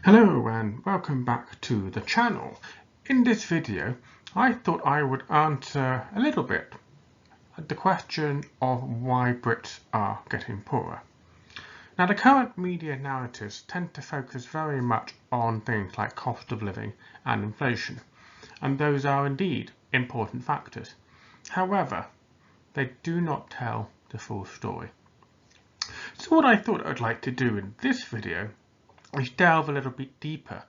Hello and welcome back to the channel. In this video, I thought I would answer a little bit the question of why Brits are getting poorer. Now, the current media narratives tend to focus very much on things like cost of living and inflation, and those are indeed important factors. However, they do not tell the full story. So what I thought I'd like to do in this video is delve a little bit deeper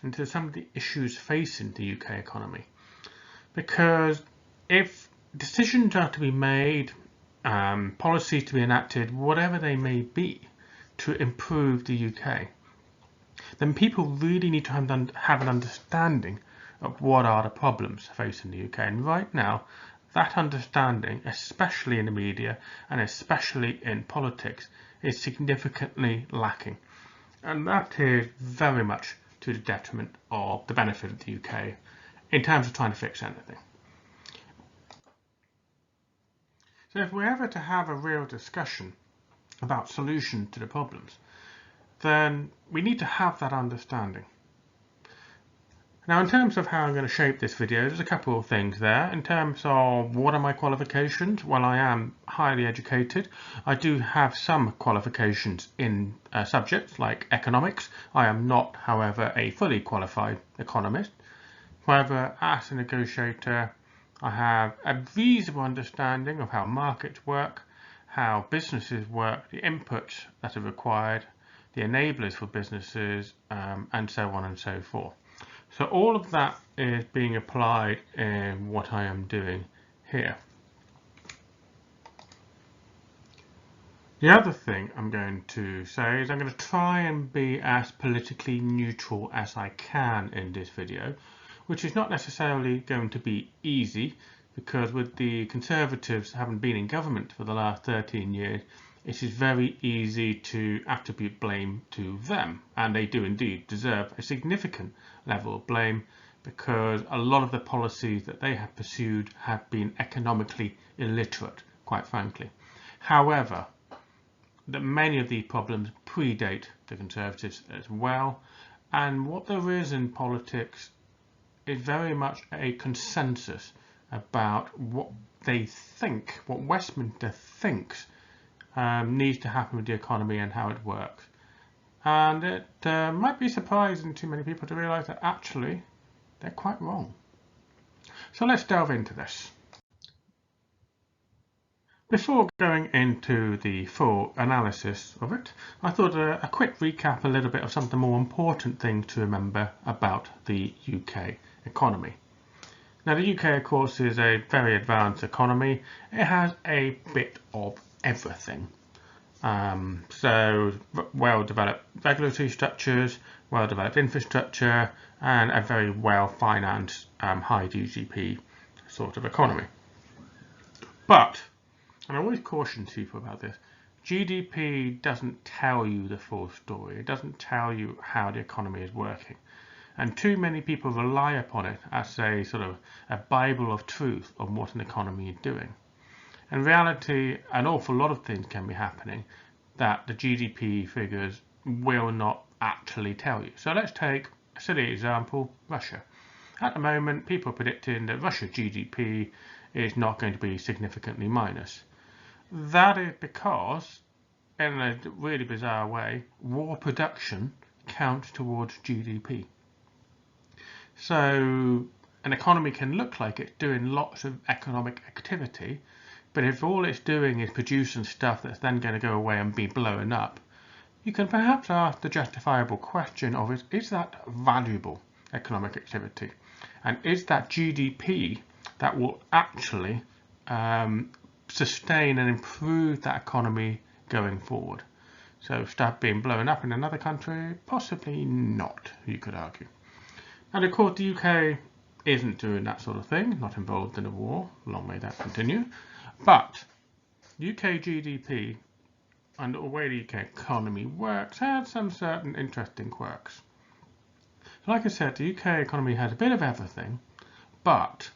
into some of the issues facing the UK economy. Because if decisions are to be made, policies to be enacted, whatever they may be, to improve the UK, then people really need to have an understanding of what are the problems facing the UK. And right now, that understanding, especially in the media and especially in politics, is significantly lacking. And that is very much to the detriment of the benefit of the UK in terms of trying to fix anything. So if we're ever to have a real discussion about solutions to the problems, then we need to have that understanding. Now, in terms of how I'm going to shape this video, there's a couple of things there. In terms of what are my qualifications, well, I am highly educated. I do have some qualifications in subjects like economics. I am not, however, a fully qualified economist. However, as a negotiator, I have a reasonable understanding of how markets work, how businesses work, the inputs that are required, the enablers for businesses, and so on and so forth. So all of that is being applied in what I am doing here. The other thing I'm going to say is I'm going to try and be as politically neutral as I can in this video, which is not necessarily going to be easy because with the Conservatives having been in government for the last 13 years, it is very easy to attribute blame to them, and they do indeed deserve a significant level of blame because a lot of the policies that they have pursued have been economically illiterate, quite frankly. However, that many of these problems predate the Conservatives as well, and what there is in politics is very much a consensus about what they think, what Westminster thinks needs to happen with the economy and how it works. And it might be surprising to many people to realise that actually they're quite wrong. So let's delve into this. Before going into the full analysis of it, I thought a quick recap, a little bit of some of the more important things to remember about the UK economy. Now, the UK, of course, is a very advanced economy. It has a bit of everything. So well-developed regulatory structures, well-developed infrastructure, and a very well-financed high GDP sort of economy. But, and I always caution people about this, GDP doesn't tell you the full story. It doesn't tell you how the economy is working. And too many people rely upon it as a sort of a Bible of truth on what an economy is doing. In reality, an awful lot of things can be happening that the GDP figures will not actually tell you. So let's take a silly example, Russia. At the moment, people are predicting that Russia's GDP is not going to be significantly minus. That is because, in a really bizarre way, war production counts towards GDP. So an economy can look like it's doing lots of economic activity, but if all it's doing is producing stuff that's then going to go away and be blown up, you can perhaps ask the justifiable question of is that valuable economic activity? And is that GDP that will actually sustain and improve that economy going forward? So stuff being blown up in another country, possibly not, you could argue. And of course, the UK isn't doing that sort of thing, not involved in a war, long may that continue. But UK GDP and the way the UK economy works has some certain interesting quirks. Like I said, the UK economy has a bit of everything, but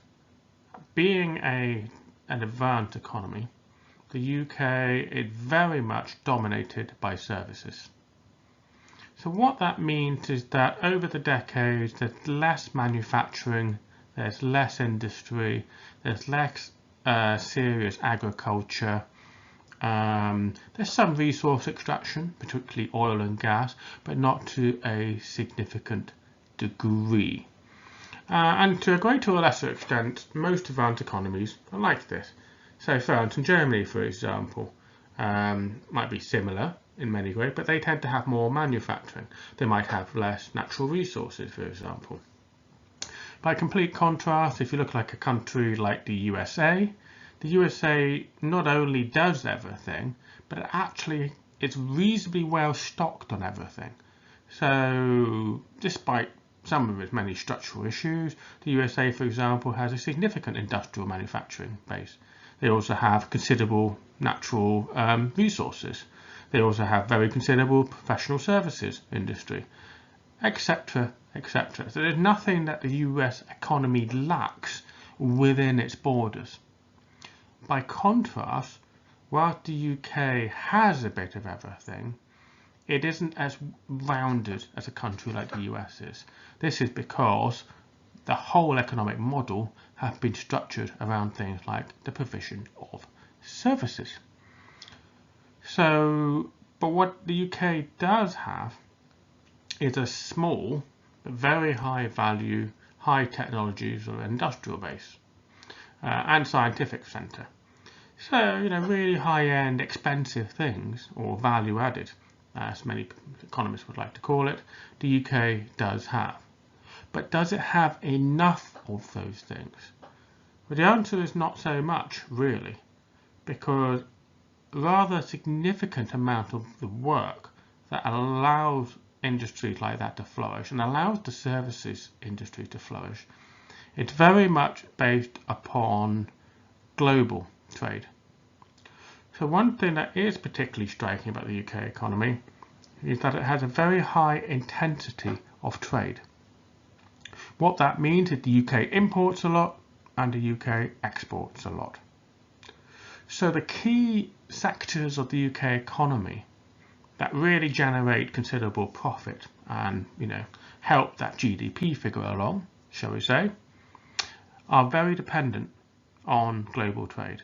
being an advanced economy, the UK is very much dominated by services. So what that means is that over the decades there's less manufacturing, there's less industry, there's less serious agriculture. There's some resource extraction, particularly oil and gas, but not to a significant degree. And to a greater or lesser extent, most advanced economies are like this. So France and Germany, for example, might be similar in many ways, but they tend to have more manufacturing. They might have less natural resources, for example. By complete contrast, if you look like a country like the USA not only does everything, but it actually is reasonably well stocked on everything. So despite some of its many structural issues, the USA, for example, has a significant industrial manufacturing base. They also have considerable natural resources. They also have very considerable professional services industry, etc., etc. So there's nothing that the US economy lacks within its borders. By contrast, whilst the UK has a bit of everything, it isn't as rounded as a country like the US is. This is because the whole economic model has been structured around things like the provision of services. So, but what the UK does have is a small but very high value, high technologies or industrial base and scientific centre. So, really high-end, expensive things, or value-added, as many economists would like to call it, the UK does have. But does it have enough of those things? Well, the answer is not so much, really, because a rather significant amount of the work that allows industries like that to flourish and allows the services industry to flourish, it's very much based upon global trade. So one thing that is particularly striking about the UK economy is that it has a very high intensity of trade. What that means is the UK imports a lot and the UK exports a lot. So the key sectors of the UK economy that really generate considerable profit and help that GDP figure along, shall we say, are very dependent on global trade.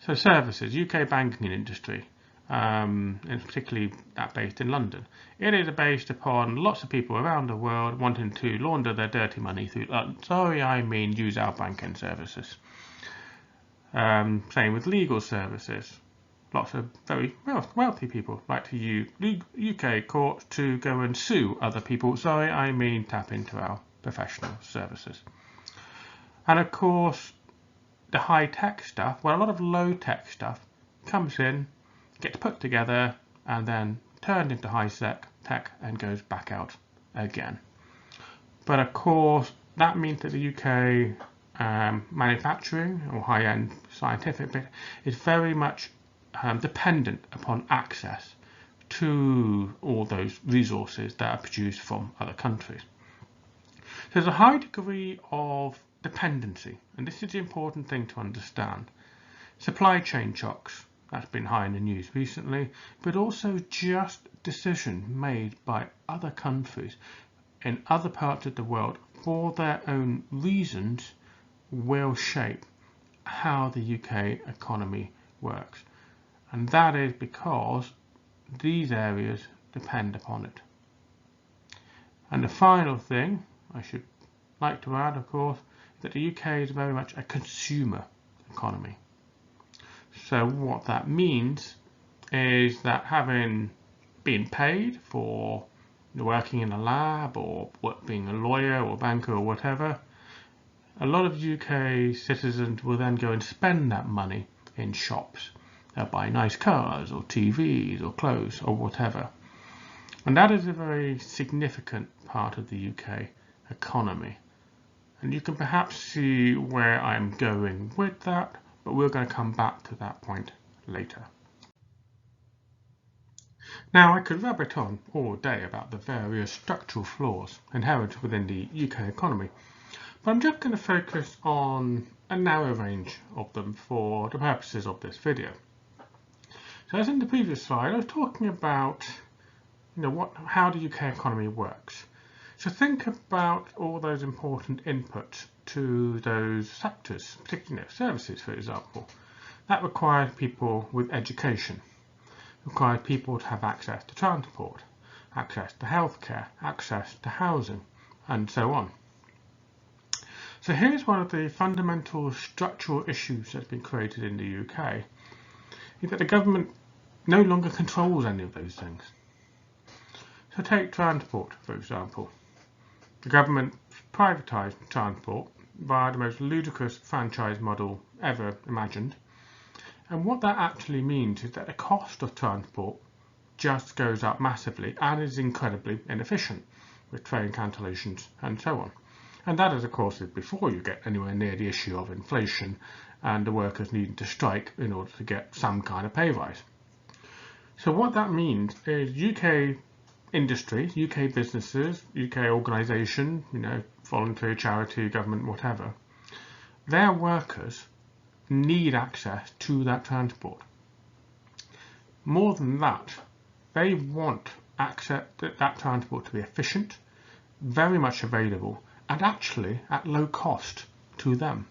So services, UK banking industry, and particularly that based in London. It is based upon lots of people around the world wanting to launder their dirty money through, use our banking services. Same with legal services. Lots of very wealthy people like to use UK courts to go and sue other people. Tap into our professional services. And of course, the high-tech stuff, a lot of low-tech stuff comes in, gets put together, and then turned into high-tech and goes back out again. But of course, that means that the UK manufacturing or high-end scientific bit is very much dependent upon access to all those resources that are produced from other countries. So there's a high degree of dependency, and this is the important thing to understand. Supply chain shocks, that's been high in the news recently, but also just decisions made by other countries in other parts of the world for their own reasons will shape how the UK economy works. And that is because these areas depend upon it. And the final thing I should like to add, of course, that the UK is very much a consumer economy. So what that means is that having been paid for working in a lab or being a lawyer or banker or whatever, a lot of UK citizens will then go and spend that money in shops. They'll buy nice cars or TVs or clothes or whatever. And that is a very significant part of the UK economy. And you can perhaps see where I'm going with that, but we're going to come back to that point later. Now, I could rabbit on all day about the various structural flaws inherent within the UK economy, but I'm just going to focus on a narrow range of them for the purposes of this video. So as in the previous slide, I was talking about how the UK economy works. So think about all those important inputs to those sectors, particularly services, for example. That requires people with education, requires people to have access to transport, access to healthcare, access to housing, and so on. So here's one of the fundamental structural issues that's been created in the UK, is that the government no longer controls any of those things. So take transport, for example. The government privatised transport via the most ludicrous franchise model ever imagined. And what that actually means is that the cost of transport just goes up massively and is incredibly inefficient with train cancellations and so on. And that is, of course, before you get anywhere near the issue of inflation and the workers needing to strike in order to get some kind of pay rise. So what that means is UK industry, UK businesses, UK organisation, voluntary, charity, government, whatever, their workers need access to that transport. More than that, they want access to that transport to be efficient, very much available, and actually at low cost to them.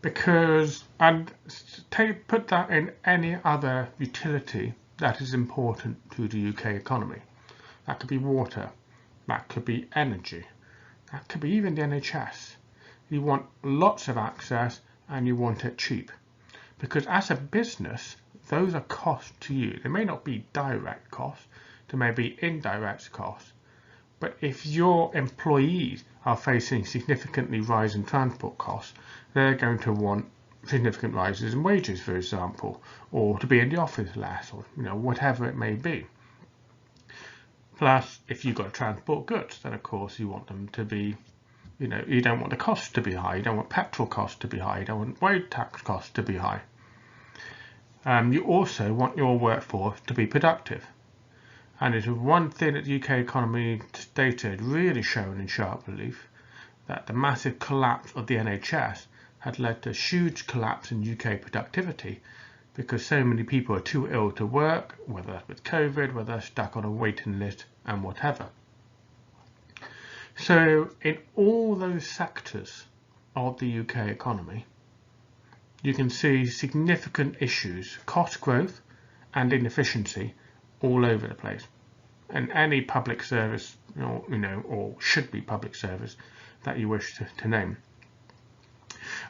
Because, and put that in any other utility that is important to the UK economy. That could be water, that could be energy, that could be even the NHS. You want lots of access and you want it cheap. Because as a business, those are costs to you. They may not be direct costs, they may be indirect costs. But if your employees are facing significantly rising transport costs, they're going to want significant rises in wages, for example, or to be in the office less, or whatever it may be. Plus, if you've got to transport goods, then of course you want them to be, you don't want the costs to be high, you don't want petrol costs to be high, you don't want road tax costs to be high. You also want your workforce to be productive. And it's one thing that the UK economy data had really shown in sharp relief, that the massive collapse of the NHS had led to a huge collapse in UK productivity because so many people are too ill to work, whether that's with COVID, whether they're stuck on a waiting list and whatever. So in all those sectors of the UK economy, you can see significant issues, cost growth and inefficiency all over the place. And any public service, or should be public service that you wish to name.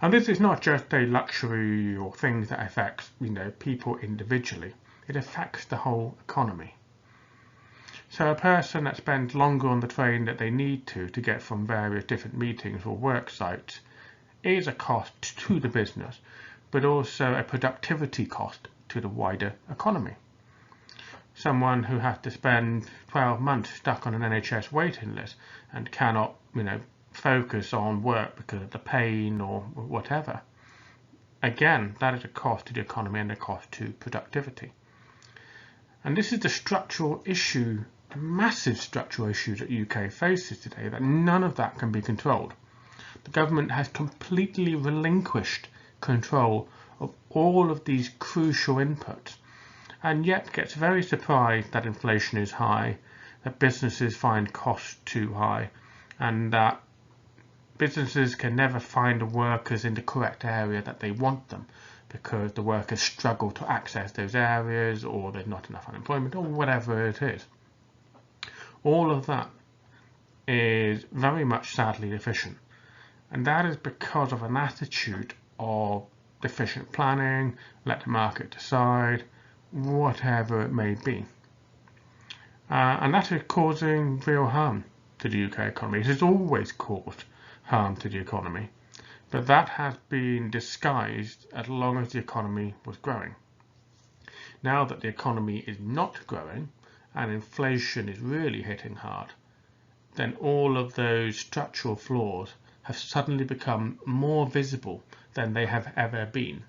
And this is not just a luxury or thing that affects, people individually. It affects the whole economy. So a person that spends longer on the train that they need to get from various different meetings or work sites is a cost to the business, but also a productivity cost to the wider economy. Someone who has to spend 12 months stuck on an NHS waiting list and cannot, focus on work because of the pain or whatever. Again, that is a cost to the economy and a cost to productivity. And this is the structural issue, the massive structural issue that UK faces today, that none of that can be controlled. The government has completely relinquished control of all of these crucial inputs, and yet gets very surprised that inflation is high, that businesses find costs too high, and that businesses can never find the workers in the correct area that they want them because the workers struggle to access those areas, or there's not enough unemployment, or whatever it is. All of that is very much sadly deficient, and that is because of an attitude of deficient planning, let the market decide, whatever it may be. And that is causing real harm to the UK economy. It has always caused harm to the economy, but that has been disguised as long as the economy was growing. Now that the economy is not growing and inflation is really hitting hard, then all of those structural flaws have suddenly become more visible than they have ever been.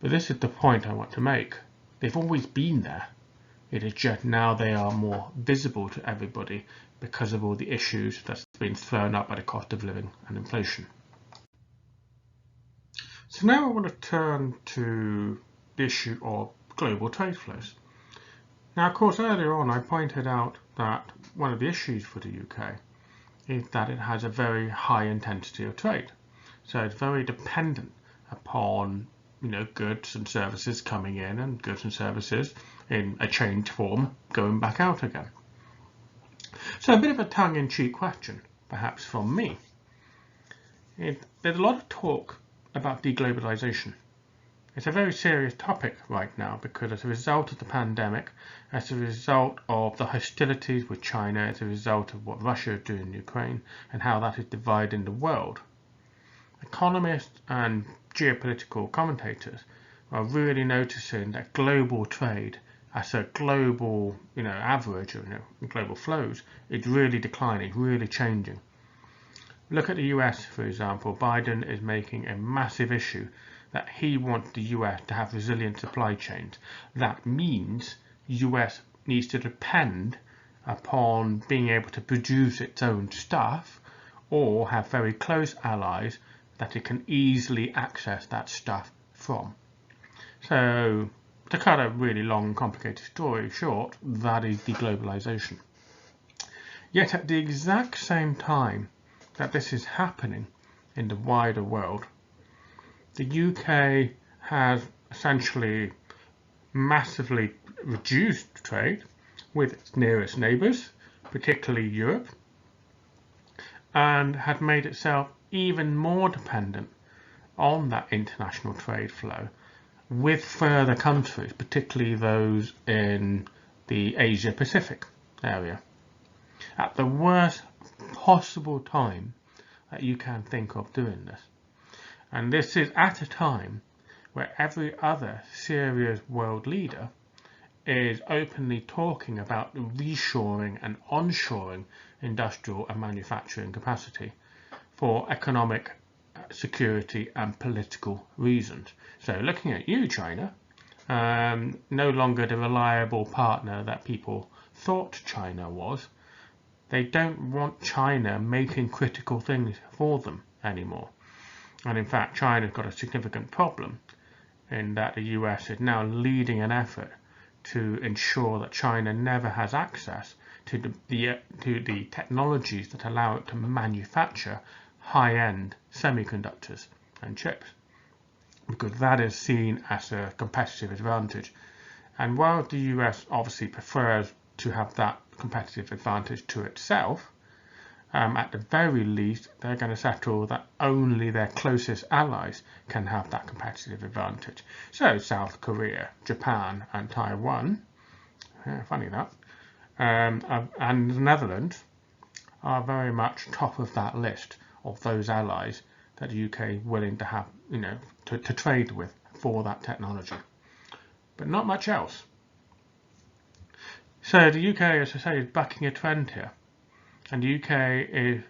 But this is the point I want to make. They've always been there. It is just now they are more visible to everybody because of all the issues that's been thrown up by the cost of living and inflation. So now I want to turn to the issue of global trade flows. Now, of course, earlier on I pointed out that one of the issues for the UK is that it has a very high intensity of trade. So it's very dependent upon goods and services coming in and goods and services in a changed form going back out again. So a bit of a tongue-in-cheek question, perhaps from me. There's a lot of talk about deglobalisation. It's a very serious topic right now because as a result of the pandemic, as a result of the hostilities with China, as a result of what Russia is doing in Ukraine and how that is dividing the world, economists and geopolitical commentators are really noticing that global trade as a global average of global flows is really declining, really changing. Look at the US, for example. Biden is making a massive issue that he wants the US to have resilient supply chains. That means the US needs to depend upon being able to produce its own stuff or have very close allies that it can easily access that stuff from. So, to cut a really long, complicated story short, that is deglobalisation. Yet at the exact same time that this is happening in the wider world, the UK has essentially massively reduced trade with its nearest neighbours, particularly Europe, and had made itself even more dependent on that international trade flow with further countries, particularly those in the Asia Pacific area, at the worst possible time that you can think of doing this. And this is at a time where every other serious world leader is openly talking about reshoring and onshoring industrial and manufacturing capacity for economic security and political reasons. So looking at you, China, no longer the reliable partner that people thought China was. They don't want China making critical things for them anymore. And in fact, China's got a significant problem in that the US is now leading an effort to ensure that China never has access to the technologies that allow it to manufacture high-end semiconductors and chips, because that is seen as a competitive advantage. And while the US obviously prefers to have that competitive advantage to itself, at the very least, they're going to settle that only their closest allies can have that competitive advantage. So South Korea, Japan and Taiwan, funny that, and the Netherlands are very much top of that list of those allies that the UK is willing to have, to trade with for that technology. But not much else. So the UK, as I say, is bucking a trend here. And the UK is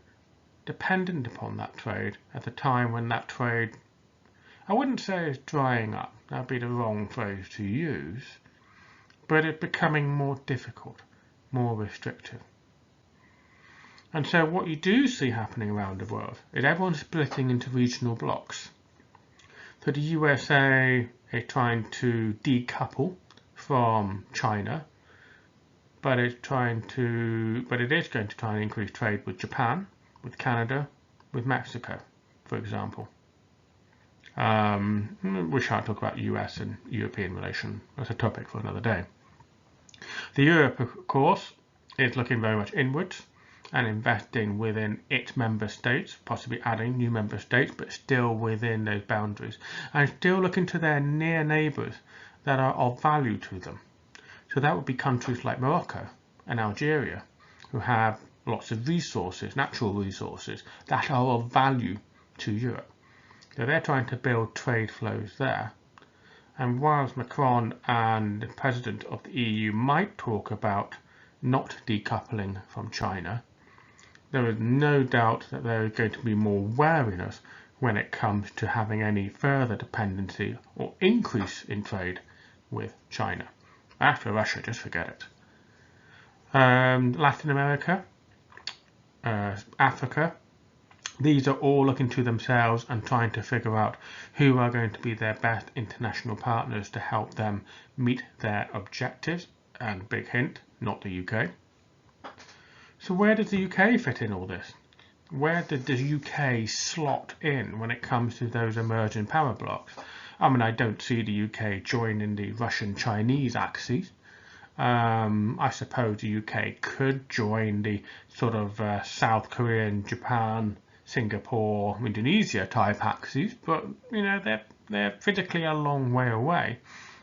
dependent upon that trade at a time when that trade, I wouldn't say is drying up, that would be the wrong phrase to use, but it's becoming more difficult, more restrictive. And so what you do see happening around the world is everyone splitting into regional blocks. So the USA is trying to decouple from China, but it is going to try and increase trade with Japan, with Canada, with Mexico, for example. We shan't talk about US and European relations. That's a topic for another day. The Europe, of course, is looking very much inwards and investing within its member states, possibly adding new member states, but still within those boundaries, and still looking to their near neighbours that are of value to them. So that would be countries like Morocco and Algeria, who have lots of resources, natural resources, that are of value to Europe. So they're trying to build trade flows there. And whilst Macron and the President of the EU might talk about not decoupling from China, there is no doubt that there is going to be more wariness when it comes to having any further dependency or increase in trade with China. After Russia, just forget it. Latin America, Africa, these are all looking to themselves and trying to figure out who are going to be their best international partners to help them meet their objectives And big hint, not the UK. So where does the UK fit in all this? Where did the UK slot in when it comes to those emerging power blocks? I mean, I don't see the UK joining the Russian-Chinese axis. I suppose the UK could join the sort of South Korean, Japan, Singapore, Indonesia type axes, but you know they're physically a long way away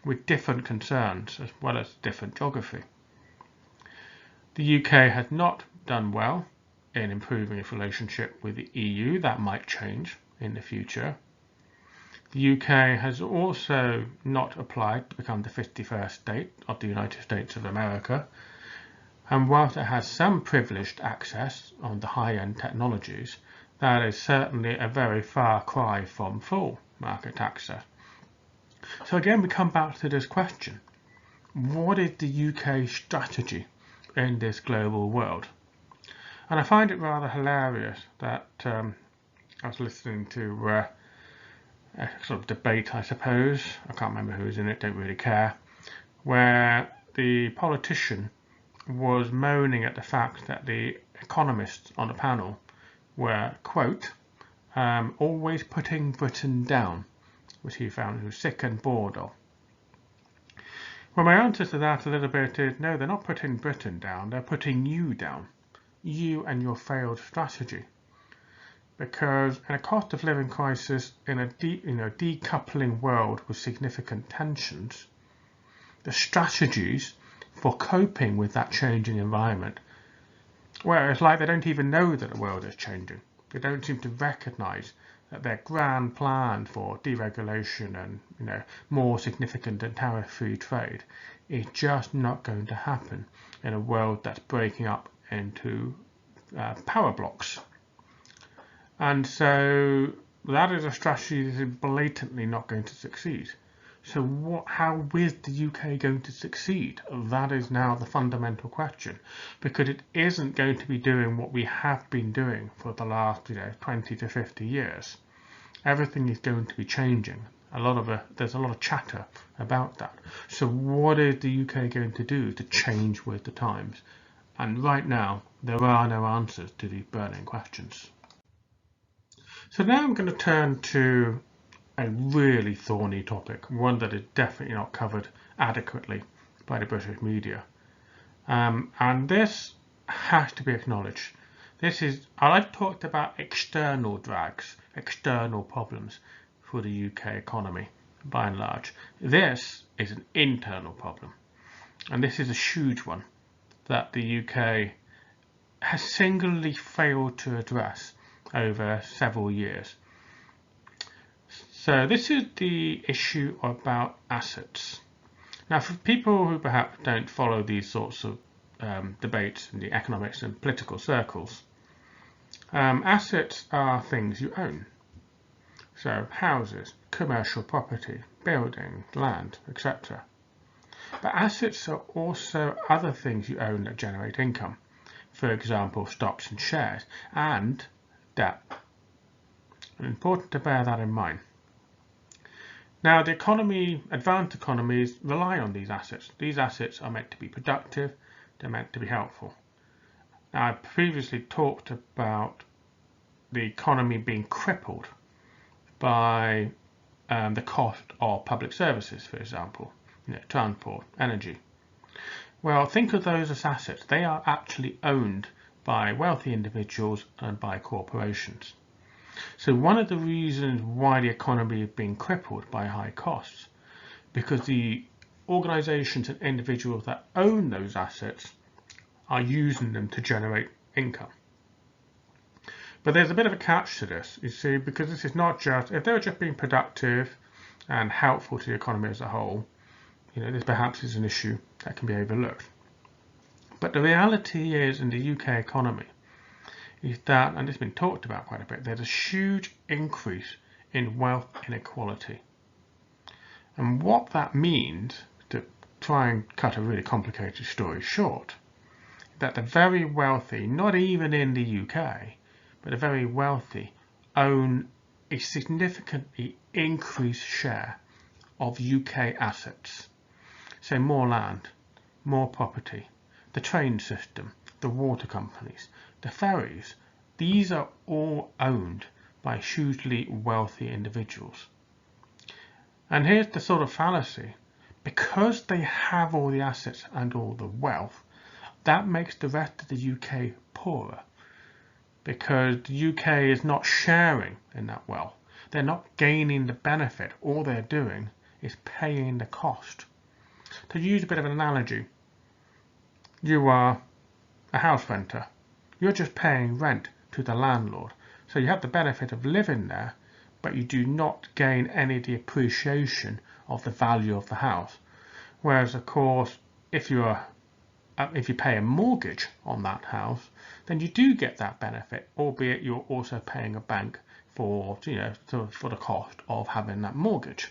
with different concerns as well as different geography. The UK has not done well in improving its relationship with the EU. That might change in the future. The UK has also not applied to become the 51st state of the United States of America, and whilst it has some privileged access on the high-end technologies, that is certainly a very far cry from full market access. So again, we come back to this question: what is the UK strategy in this global world? And I find it rather hilarious that I was listening to a sort of debate, I suppose, I can't remember who was in it, don't really care, where the politician was moaning at the fact that the economists on the panel were, quote, always putting Britain down, which he found he was sick and bored of. Well, my answer to that a little bit is, no, they're not putting Britain down, they're putting you down, you and your failed strategy. Because in a cost of living crisis, in a decoupling world with significant tensions, the strategies for coping with that changing environment, well, it's like they don't even know that the world is changing. They don't seem to recognise that their grand plan for deregulation and more significant and tariff-free trade is just not going to happen in a world that's breaking up into power blocks. And so that is a strategy that is blatantly not going to succeed. So how is the UK going to succeed? That is now the fundamental question, because it isn't going to be doing what we have been doing for the last 20 to 50 years. Everything is going to be changing. There's a lot of chatter about that. So what is the UK going to do to change with the times? And right now, there are no answers to these burning questions. So now I'm going to turn to a really thorny topic, one that is definitely not covered adequately by the British media. And this has to be acknowledged. I've talked about external drags, external problems for the UK economy, by and large. This is an internal problem. And this is a huge one that the UK has singularly failed to address over several years. So this is the issue about assets. Now, for people who perhaps don't follow these sorts of debates in the economics and political circles, assets are things you own. So houses, commercial property, buildings, land, etc. But assets are also other things you own that generate income. For example, stocks and shares, and debt. It's important to bear that in mind. Now, advanced economies rely on these assets. These assets are meant to be productive, they're meant to be helpful. Now, I previously talked about the economy being crippled by the cost of public services, for example, transport, energy. Well, think of those as assets. They are actually owned by wealthy individuals and by corporations. So one of the reasons why the economy is being crippled by high costs, because the organisations and individuals that own those assets are using them to generate income. But there's a bit of a catch to this, you see, because this is not just, if they were just being productive and helpful to the economy as a whole, this perhaps is an issue that can be overlooked. But the reality is, in the UK economy, is that, and it's been talked about quite a bit, there's a huge increase in wealth inequality. And what that means, to try and cut a really complicated story short, that the very wealthy, not even in the UK, but the very wealthy own a significantly increased share of UK assets. So more land, more property, the train system, the water companies, the ferries. These are all owned by hugely wealthy individuals. And here's the sort of fallacy. Because they have all the assets and all the wealth, that makes the rest of the UK poorer. Because the UK is not sharing in that wealth. They're not gaining the benefit. All they're doing is paying the cost. To use a bit of an analogy, you are a house renter. You're just paying rent to the landlord. So you have the benefit of living there, but you do not gain any of the appreciation of the value of the house. Whereas, of course, if you pay a mortgage on that house, then you do get that benefit, albeit you're also paying a bank for the cost of having that mortgage.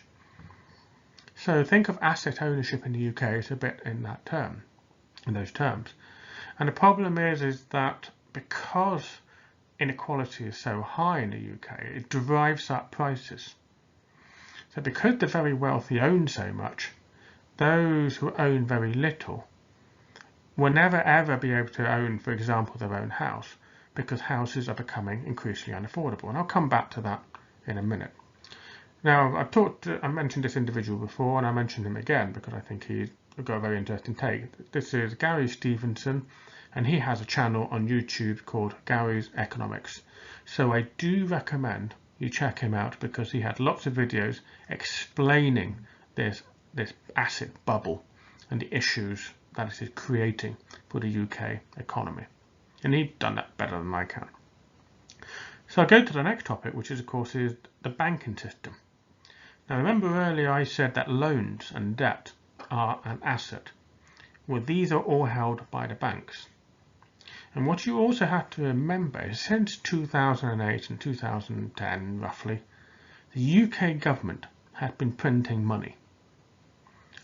So think of asset ownership in the UK as a bit in those terms. And the problem is that because inequality is so high in the UK, it drives up prices. So because the very wealthy own so much, those who own very little will never ever be able to own, for example, their own house, because houses are becoming increasingly unaffordable. And I'll come back to that in a minute. Now, I mentioned this individual before, and I mentioned him again because I think he's got a very interesting take. This is Gary Stevenson, and he has a channel on YouTube called Gary's Economics. So I do recommend you check him out because he had lots of videos explaining this asset bubble and the issues that it is creating for the UK economy. And he's done that better than I can. So I'll go to the next topic, which is, of course, is the banking system. Now, remember earlier I said that loans and debt are an asset. Well, these are all held by the banks. And what you also have to remember is since 2008 and 2010, roughly, the UK government had been printing money.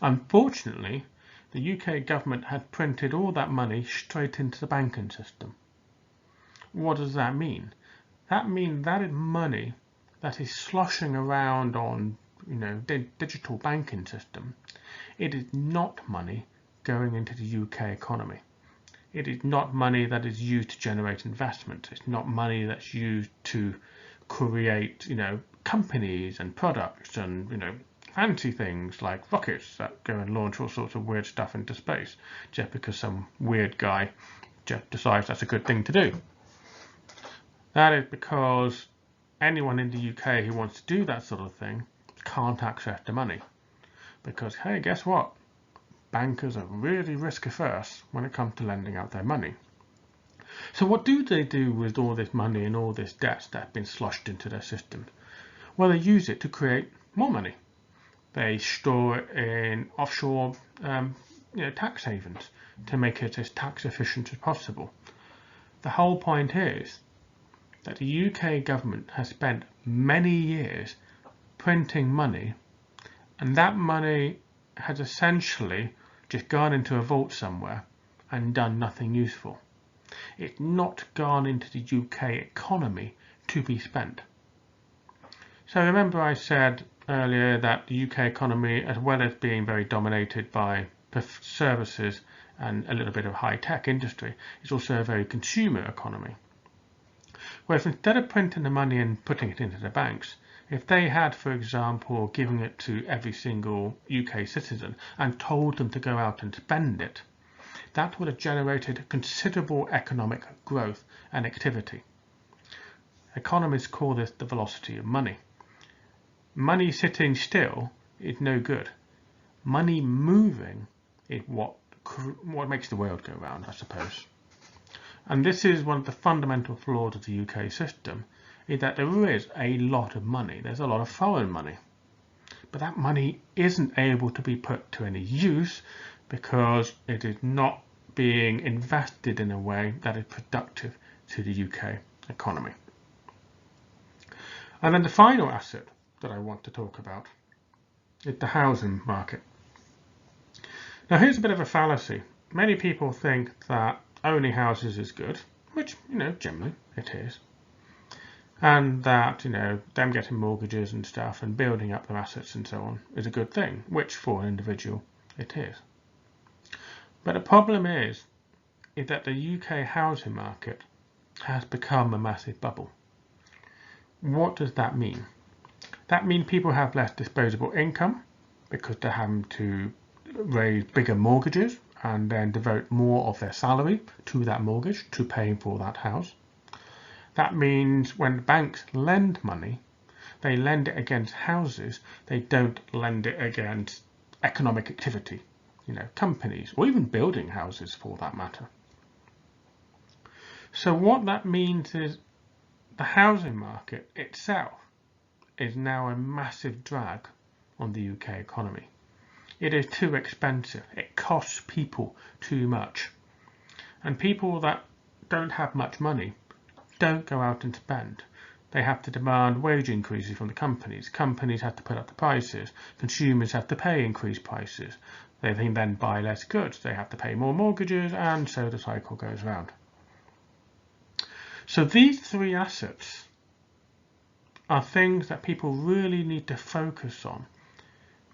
Unfortunately, the UK government had printed all that money straight into the banking system. What does that mean? That means that is money that is sloshing around on, the digital banking system. It is not money going into the UK economy. It is not money that is used to generate investment. It's not money that's used to create, companies and products and, fancy things like rockets that go and launch all sorts of weird stuff into space just because some weird guy just decides that's a good thing to do. That is because anyone in the UK who wants to do that sort of thing can't access the money. Because, hey, guess what? Bankers are really risk averse when it comes to lending out their money. So what do they do with all this money and all this debt that have been sloshed into their system? Well, they use it to create more money. They store it in offshore tax havens to make it as tax efficient as possible. The whole point is that the UK government has spent many years printing money, and that money has essentially just gone into a vault somewhere and done nothing useful. It's not gone into the UK economy to be spent. So remember I said earlier that the UK economy, as well as being very dominated by services and a little bit of high-tech industry, is also a very consumer economy. Whereas instead of printing the money and putting it into the banks, if they had, for example, given it to every single UK citizen and told them to go out and spend it, that would have generated considerable economic growth and activity. Economists call this the velocity of money. Money sitting still is no good. Money moving is what makes the world go round, I suppose. And this is one of the fundamental flaws of the UK system, is that there is a lot of money. There's a lot of foreign money. But that money isn't able to be put to any use because it is not being invested in a way that is productive to the UK economy. And then the final asset that I want to talk about is the housing market. Now here's a bit of a fallacy. Many people think that owning houses is good, which, generally it is. And that, them getting mortgages and stuff and building up their assets and so on is a good thing, which for an individual it is. But the problem is that the UK housing market has become a massive bubble. What does that mean? That means people have less disposable income because they're having to raise bigger mortgages and then devote more of their salary to that mortgage, to paying for that house. That means when banks lend money, they lend it against houses, they don't lend it against economic activity, companies, or even building houses for that matter. So what that means is the housing market itself is now a massive drag on the UK economy. It is too expensive. It costs people too much. And people that don't have much money don't go out and spend. They have to demand wage increases from the companies. Companies have to put up the prices. Consumers have to pay increased prices. They then buy less goods. They have to pay more mortgages, and so the cycle goes round. So these three assets are things that people really need to focus on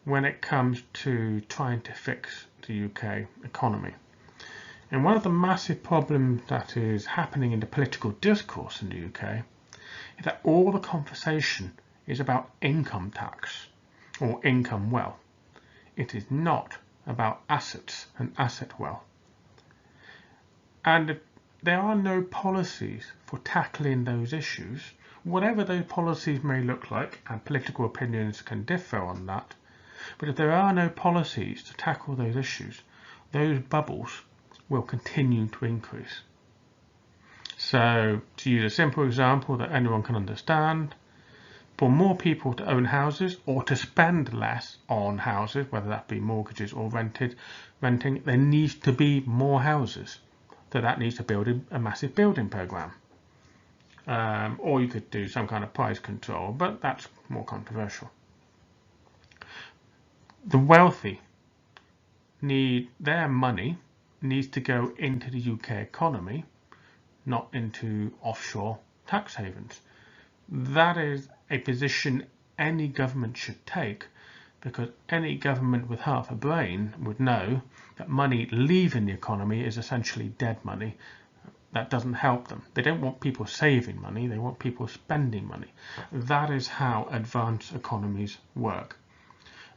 when it comes to trying to fix the UK economy. And one of the massive problems that is happening in the political discourse in the UK is that all the conversation is about income tax or income wealth. It is not about assets and asset wealth. And there are no policies for tackling those issues, whatever those policies may look like, and political opinions can differ on that. But if there are no policies to tackle those issues, those bubbles will continue to increase. So, to use a simple example that anyone can understand, for more people to own houses or to spend less on houses, whether that be mortgages or renting, there needs to be more houses. So that needs to build a massive building program. Or you could do some kind of price control, but that's more controversial. The wealthy their money needs to go into the UK economy, not into offshore tax havens. That is a position any government should take, because any government with half a brain would know that money leaving the economy is essentially dead money. That doesn't help them. They don't want people saving money, they want people spending money. That is how advanced economies work.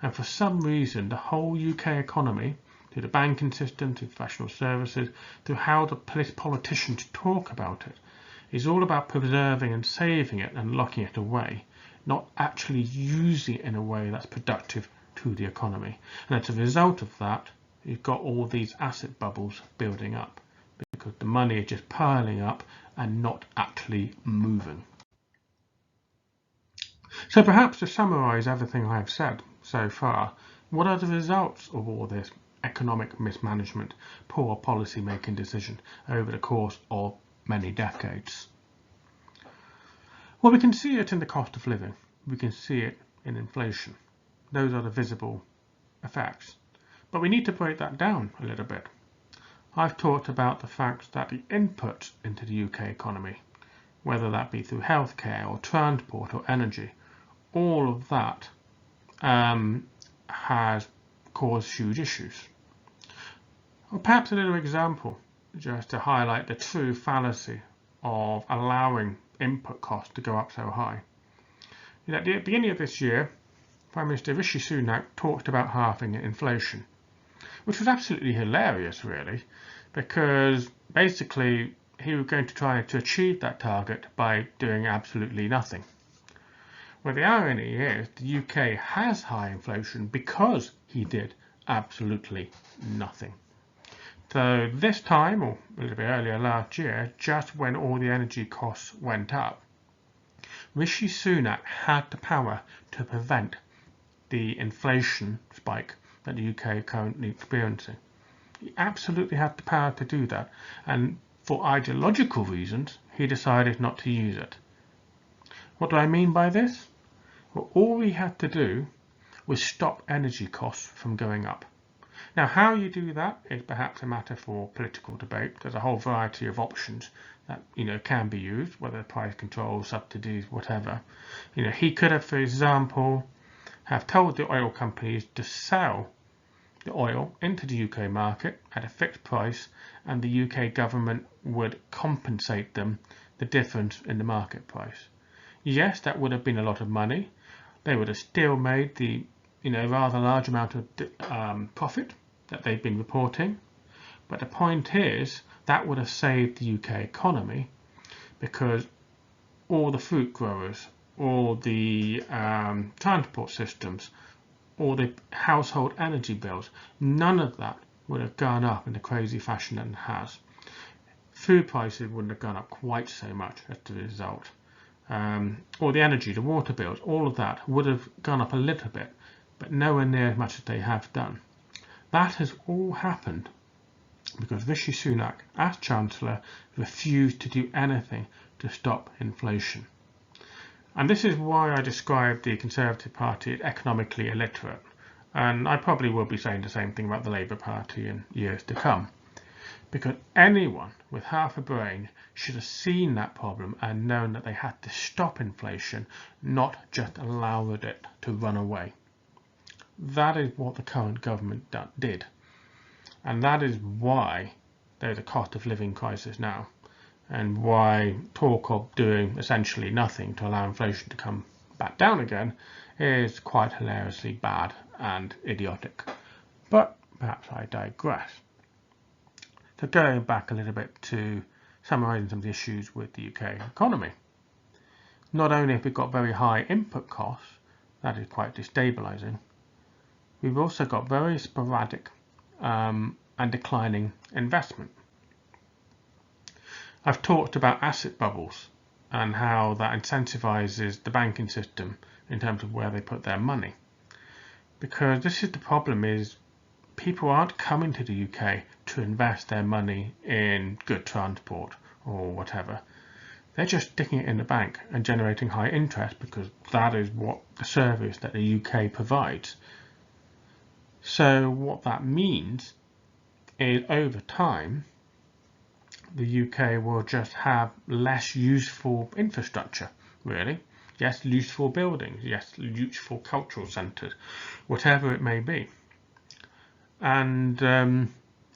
And for some reason, the whole UK economy, through the banking system, through professional services, through how the politicians talk about it, is all about preserving and saving it and locking it away, not actually using it in a way that's productive to the economy. And as a result of that, you've got all these asset bubbles building up, because the money is just piling up and not actually moving. So perhaps to summarise everything I've said so far, what are the results of all this economic mismanagement, poor policy making decision over the course of many decades? Well, we can see it in the cost of living. We can see it in inflation. Those are the visible effects. But we need to break that down a little bit. I've talked about the fact that the inputs into the UK economy, whether that be through healthcare or transport or energy, all of that has caused huge issues. Or perhaps a little example, just to highlight the true fallacy of allowing input costs to go up so high. At the beginning of this year, Prime Minister Rishi Sunak talked about halving inflation, which was absolutely hilarious, really, because basically he was going to try to achieve that target by doing absolutely nothing. Well, the irony is the UK has high inflation because he did absolutely nothing. So this time, or a little bit earlier last year, just when all the energy costs went up, Rishi Sunak had the power to prevent the inflation spike that the UK is currently experiencing. He absolutely had the power to do that, and for ideological reasons, he decided not to use it. What do I mean by this? Well, all we had to do was stop energy costs from going up. Now, how you do that is perhaps a matter for political debate. There's a whole variety of options that can be used, whether price control, subsidies, whatever. He could have, for example, have told the oil companies to sell the oil into the UK market at a fixed price, and the UK government would compensate them the difference in the market price. Yes, that would have been a lot of money. They would have still made the rather large amount of profit that they've been reporting. But the point is that would have saved the UK economy, because all the fruit growers, all the transport systems, all the household energy bills, none of that would have gone up in the crazy fashion that it has. Food prices wouldn't have gone up quite so much as a result. Or the energy, the water bills, all of that would have gone up a little bit, but nowhere near as much as they have done. That has all happened because Rishi Sunak, as Chancellor, refused to do anything to stop inflation. And this is why I describe the Conservative Party as economically illiterate. And I probably will be saying the same thing about the Labour Party in years to come. Because anyone with half a brain should have seen that problem and known that they had to stop inflation, not just allow it to run away. That is what the current government did. And that is why there's a cost of living crisis now, and why talk of doing essentially nothing to allow inflation to come back down again is quite hilariously bad and idiotic. But perhaps I digress. So going back a little bit to summarising some of the issues with the UK economy. Not only have we got very high input costs, that is quite destabilising, we've also got very sporadic and declining investment. I've talked about asset bubbles and how that incentivises the banking system in terms of where they put their money. Because this is the problem, is people aren't coming to the UK to invest their money in good transport or whatever. They're just sticking it in the bank and generating high interest because that is what the service that the UK provides. So what that means is over time the UK will just have less useful infrastructure, really. Yes, useful buildings, yes, useful cultural centres, whatever it may be. And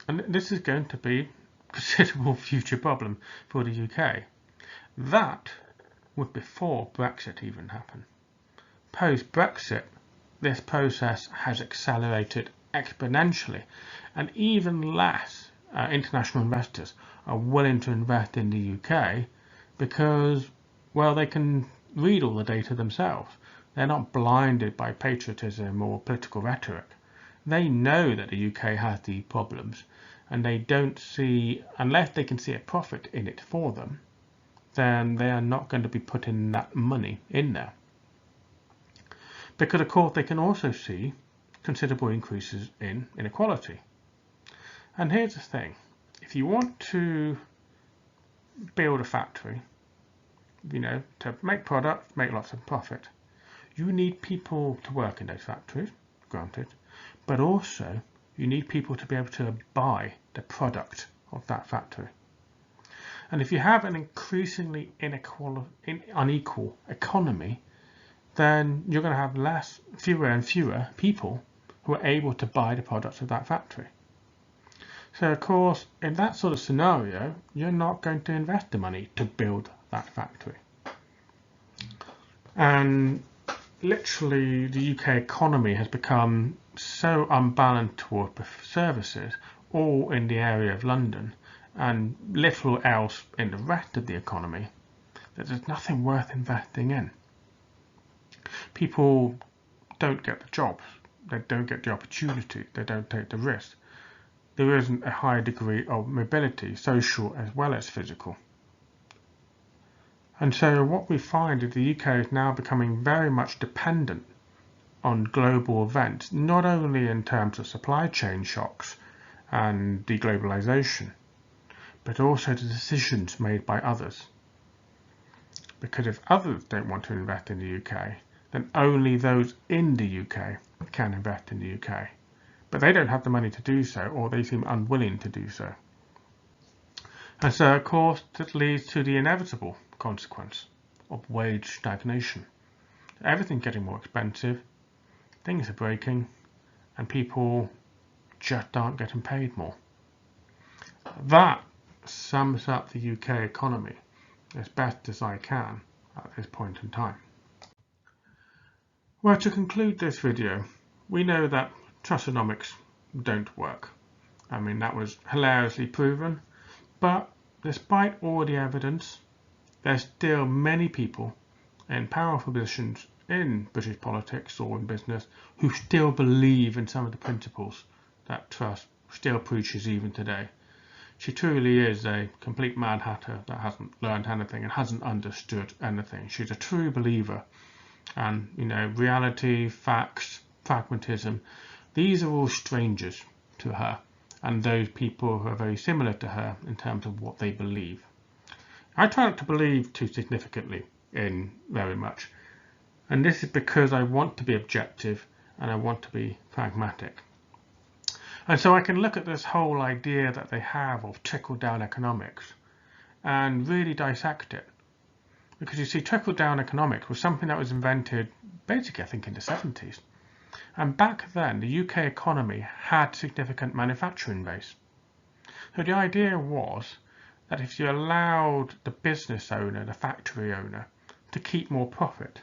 this is going to be a considerable future problem for the UK. That was before Brexit even happened. Post-Brexit, this process has accelerated exponentially, and even less international investors are willing to invest in the UK because, well, they can read all the data themselves. They're not blinded by patriotism or political rhetoric. They know that the UK has these problems, and they don't see, unless they can see a profit in it for them, then they are not going to be putting that money in there. Because of course they can also see considerable increases in inequality. And here's the thing, if you want to build a factory, to make products, make lots of profit, you need people to work in those factories, granted, but also you need people to be able to buy the product of that factory. And if you have an increasingly unequal economy, then you're going to have fewer and fewer people who are able to buy the products of that factory. So of course, in that sort of scenario, you're not going to invest the money to build that factory. And literally the UK economy has become so unbalanced toward services, all in the area of London, and little else in the rest of the economy, that there's nothing worth investing in. People don't get the jobs, they don't get the opportunity, they don't take the risk. There isn't a high degree of mobility, social as well as physical. And so what we find is the UK is now becoming very much dependent on global events, not only in terms of supply chain shocks and deglobalisation, but also the decisions made by others. Because if others don't want to invest in the UK, then only those in the UK can invest in the UK. But they don't have the money to do so, or they seem unwilling to do so. And so, of course, that leads to the inevitable consequence of wage stagnation. Everything's getting more expensive, things are breaking, and people just aren't getting paid more. That sums up the UK economy as best as I can at this point in time. Well, to conclude this video, we know that trustonomics don't work. I mean, that was hilariously proven, but despite all the evidence, there's still many people in powerful positions in British politics or in business who still believe in some of the principles that Truss still preaches even today. She truly is a complete Mad Hatter that hasn't learned anything and hasn't understood anything. She's a true believer. And, reality, facts, pragmatism, these are all strangers to her and those people who are very similar to her in terms of what they believe. I try not to believe too significantly in very much. And this is because I want to be objective and I want to be pragmatic. And so I can look at this whole idea that they have of trickle-down economics and really dissect it. Because you see, trickle-down economics was something that was invented basically, I think, in the 70s. And back then, the UK economy had significant manufacturing base. So the idea was that if you allowed the business owner, the factory owner, to keep more profit,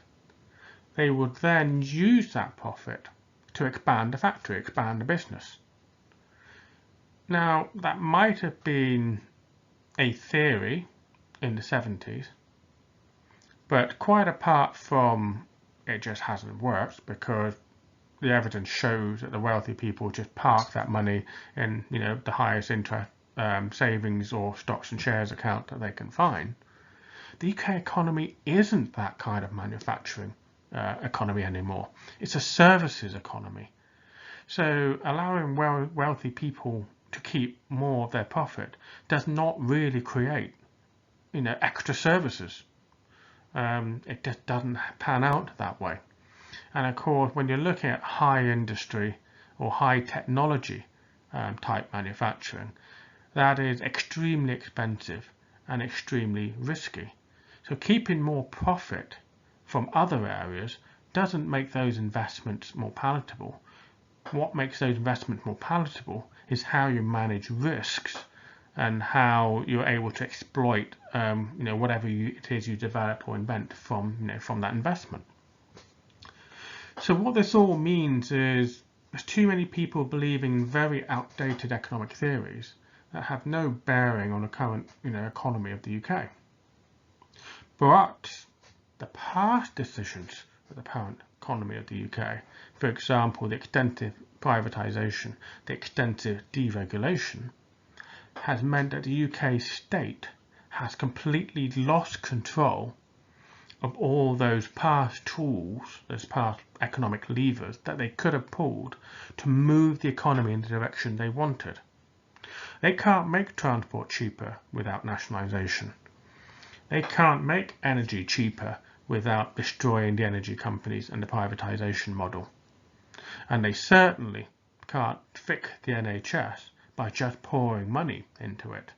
they would then use that profit to expand the factory, expand the business. Now, that might have been a theory in the 70s, but quite apart from it just hasn't worked, because the evidence shows that the wealthy people just park that money in, the highest interest savings or stocks and shares account that they can find. The UK economy isn't that kind of manufacturing economy anymore. It's a services economy. So allowing wealthy people to keep more of their profit does not really create, extra services. It just doesn't pan out that way. And of course, when you're looking at high industry or high technology type manufacturing, that is extremely expensive and extremely risky. So keeping more profit from other areas doesn't make those investments more palatable. What makes those investments more palatable is how you manage risks and how you're able to exploit, whatever it is you develop or invent from that investment. So what this all means is there's too many people believing very outdated economic theories that have no bearing on the current, economy of the UK. But the past decisions of the current economy of the UK, for example, the extensive privatisation, the extensive deregulation, has meant that the UK state has completely lost control of all those past tools, those past economic levers that they could have pulled to move the economy in the direction they wanted. They can't make transport cheaper without nationalisation. They can't make energy cheaper without destroying the energy companies and the privatisation model. And they certainly can't fix the NHS by just pouring money into it.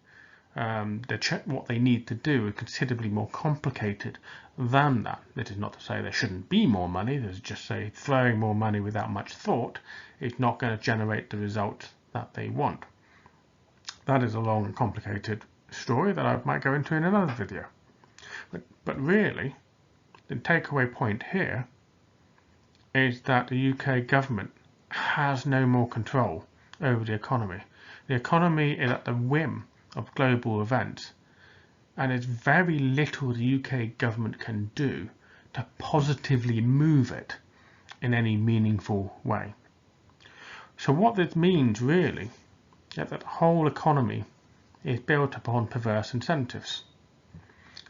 What they need to do is considerably more complicated than that. That is not to say there shouldn't be more money. There's just say throwing more money without much thought is not going to generate the results that they want. That is a long and complicated story that I might go into in another video. But really, the takeaway point here is that the UK government has no more control over the economy. The economy is at the whim of global events, and there's very little the UK government can do to positively move it in any meaningful way. So what this means really is that the whole economy is built upon perverse incentives.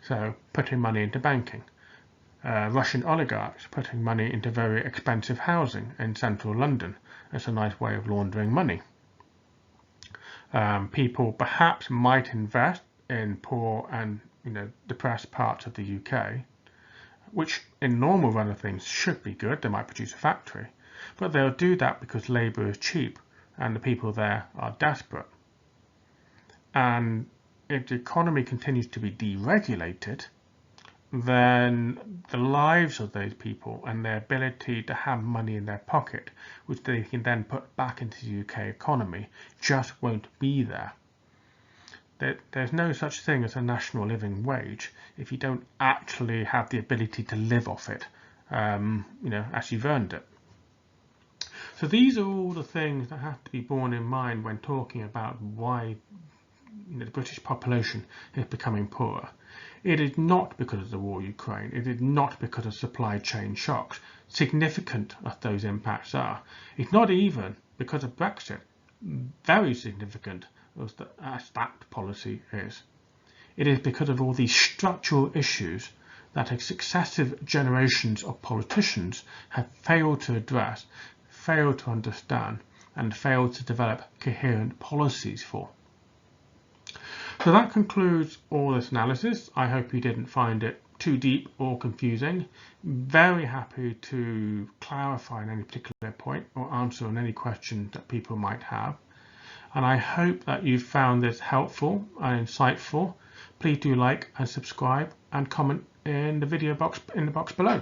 So putting money into banking, Russian oligarchs putting money into very expensive housing in central London. It's a nice way of laundering money. People perhaps might invest in poor and depressed parts of the UK, which in normal run of things should be good. They might produce a factory, but they'll do that because labour is cheap and the people there are desperate. And if the economy continues to be deregulated, then the lives of those people and their ability to have money in their pocket, which they can then put back into the UK economy, just won't be there. There's no such thing as a national living wage if you don't actually have the ability to live off it, as you've earned it. So these are all the things that have to be borne in mind when talking about why the British population is becoming poorer. It is not because of the war in Ukraine. It is not because of supply chain shocks, significant as those impacts are. It's not even because of Brexit, very significant as that policy is. It is because of all these structural issues that successive generations of politicians have failed to address, failed to understand, and failed to develop coherent policies for. So that concludes all this analysis. I hope you didn't find it too deep or confusing. Very happy to clarify on any particular point or answer on any question that people might have. And I hope that you found this helpful and insightful. Please do like and subscribe and comment in the video box below.